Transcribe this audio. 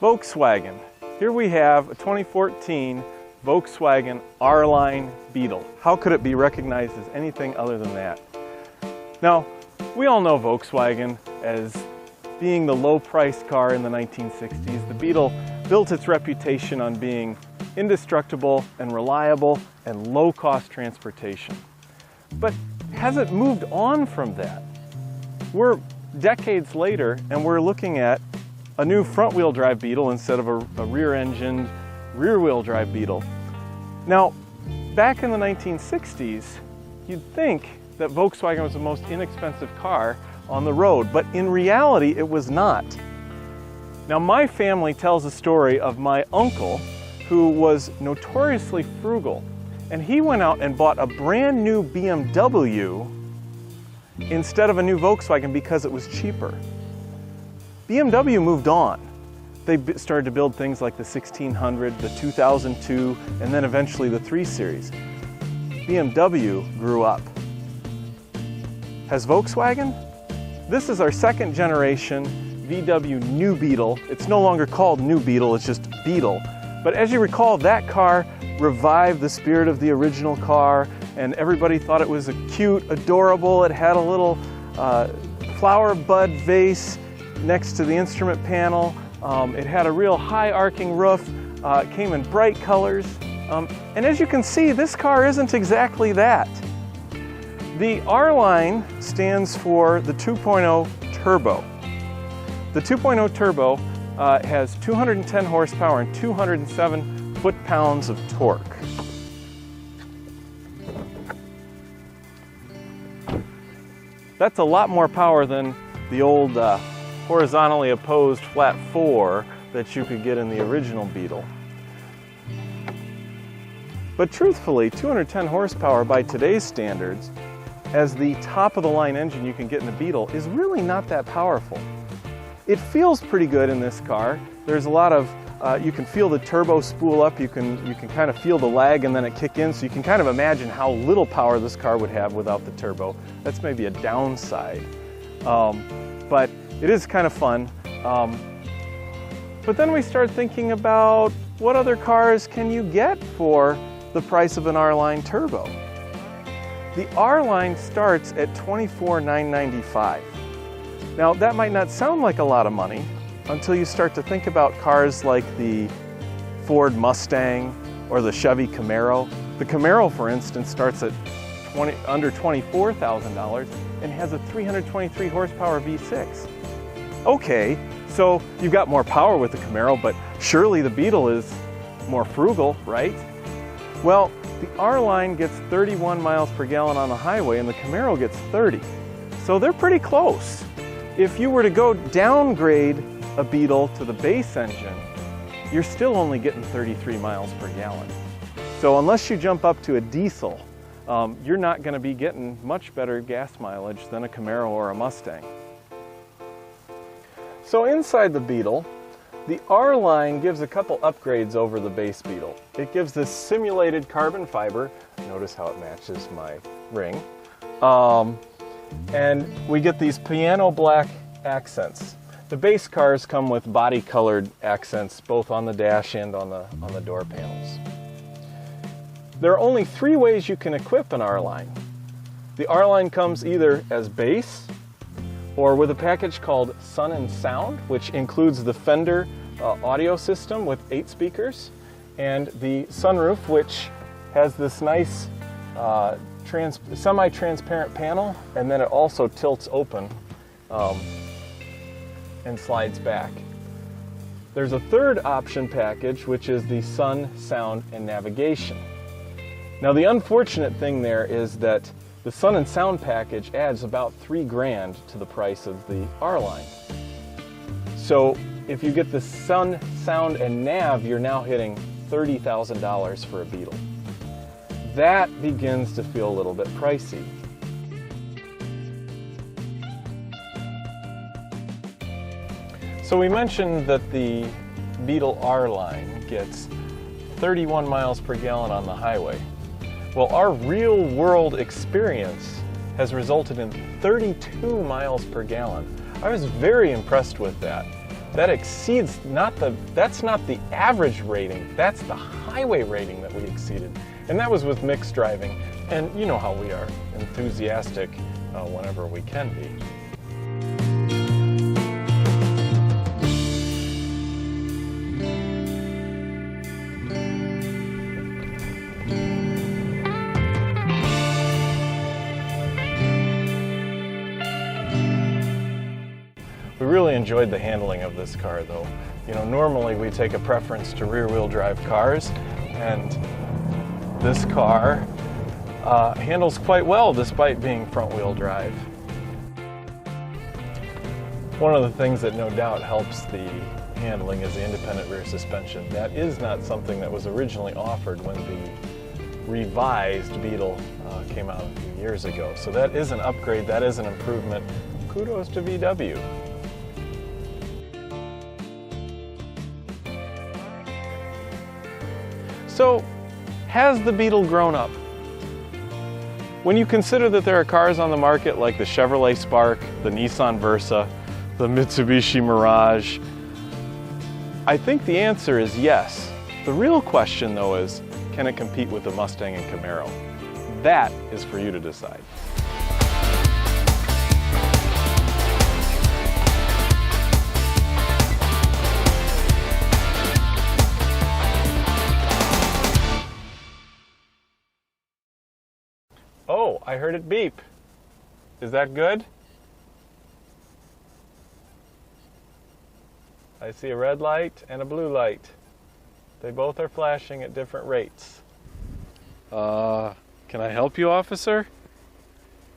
Volkswagen. Here we have a 2014 Volkswagen R-Line Beetle. How could it be recognized as anything other than that? Now, we all know Volkswagen as being the low-priced car in the 1960s. The Beetle built its reputation on being indestructible and reliable and low-cost transportation. But has it moved on from that? We're decades later and we're looking at a new front-wheel drive Beetle instead of a rear-engined, rear-wheel drive Beetle. Now, back in the 1960s, you'd think that Volkswagen was the most inexpensive car on the road, but in reality, it was not. Now, my family tells a story of my uncle who was notoriously frugal, and he went out and bought a brand new BMW instead of a new Volkswagen because it was cheaper. BMW moved on. They started to build things like the 1600, the 2002, and then eventually the 3 Series. BMW grew up. Has Volkswagen? This is our second generation VW New Beetle. It's no longer called New Beetle, it's just Beetle. But as you recall, that car revived the spirit of the original car, and everybody thought it was cute, adorable. It had a little flower bud vase next to the instrument panel. It had a real high arcing roof. It came in bright colors. And as you can see, this car isn't exactly that. The R-Line stands for the 2.0 Turbo. The 2.0 Turbo has 210 horsepower and 207 foot-pounds of torque. That's a lot more power than the old horizontally opposed flat 4 that you could get in the original Beetle. But truthfully, 210 horsepower by today's standards, as the top-of-the-line engine you can get in a Beetle, is really not that powerful. It feels pretty good in this car. There's a lot of, you can feel the turbo spool up, you can kind of feel the lag and then it kick in, so you can kind of imagine how little power this car would have without the turbo. That's maybe a downside. But it is kind of fun. But then we start thinking about what other cars can you get for the price of an R-Line Turbo. The R-Line starts at $24,995. Now, that might not sound like a lot of money until you start to think about cars like the Ford Mustang or the Chevy Camaro. The Camaro, for instance, starts at under $24,000 and has a 323 horsepower V6. Okay, so you've got more power with the Camaro, but surely the Beetle is more frugal, right? Well, the R-Line gets 31 miles per gallon on the highway and the Camaro gets 30. So they're pretty close. If you were to go downgrade a Beetle to the base engine, you're still only getting 33 miles per gallon. So unless you jump up to a diesel, you're not going to be getting much better gas mileage than a Camaro or a Mustang. So inside the Beetle, the R-Line gives a couple upgrades over the base Beetle. It gives this simulated carbon fiber. Notice how it matches my ring. And we get these piano black accents. The base cars come with body colored accents both on the dash and on the door panels. There are only 3 ways you can equip an R-Line. The R-Line comes either as base or with a package called Sun and Sound, which includes the Fender audio system with 8 speakers and the sunroof, which has this nice semi-transparent panel, and then it also tilts open and slides back. There's a third option package, which is the Sun, Sound, and Navigation. Now, the unfortunate thing there is that the Sun and Sound package adds about $3 grand to the price of the R-Line. So if you get the Sun, Sound, and Nav, you're now hitting $30,000 for a Beetle. That begins to feel a little bit pricey. So we mentioned that the Beetle R-Line gets 31 miles per gallon on the highway. Well, our real-world experience has resulted in 32 miles per gallon. I was very impressed with that. that exceeds that's not the average rating, that's the highway rating that we exceeded. And that was with mixed driving. And you know how we are, enthusiastic whenever we can be. We really enjoyed the handling of this car though. You know, normally we take a preference to rear-wheel drive cars, and this car handles quite well despite being front-wheel drive. One of the things that no doubt helps the handling is the independent rear suspension. That is not something that was originally offered when the revised Beetle came out a few years ago. So that is an upgrade, that is an improvement. Kudos to VW. So, has the Beetle grown up? When you consider that there are cars on the market like the Chevrolet Spark, the Nissan Versa, the Mitsubishi Mirage, I think the answer is yes. The real question though is, can it compete with the Mustang and Camaro? That is for you to decide. Oh, I heard it beep. Is that good? I see a red light and a blue light. They both are flashing at different rates. Can I help you, officer?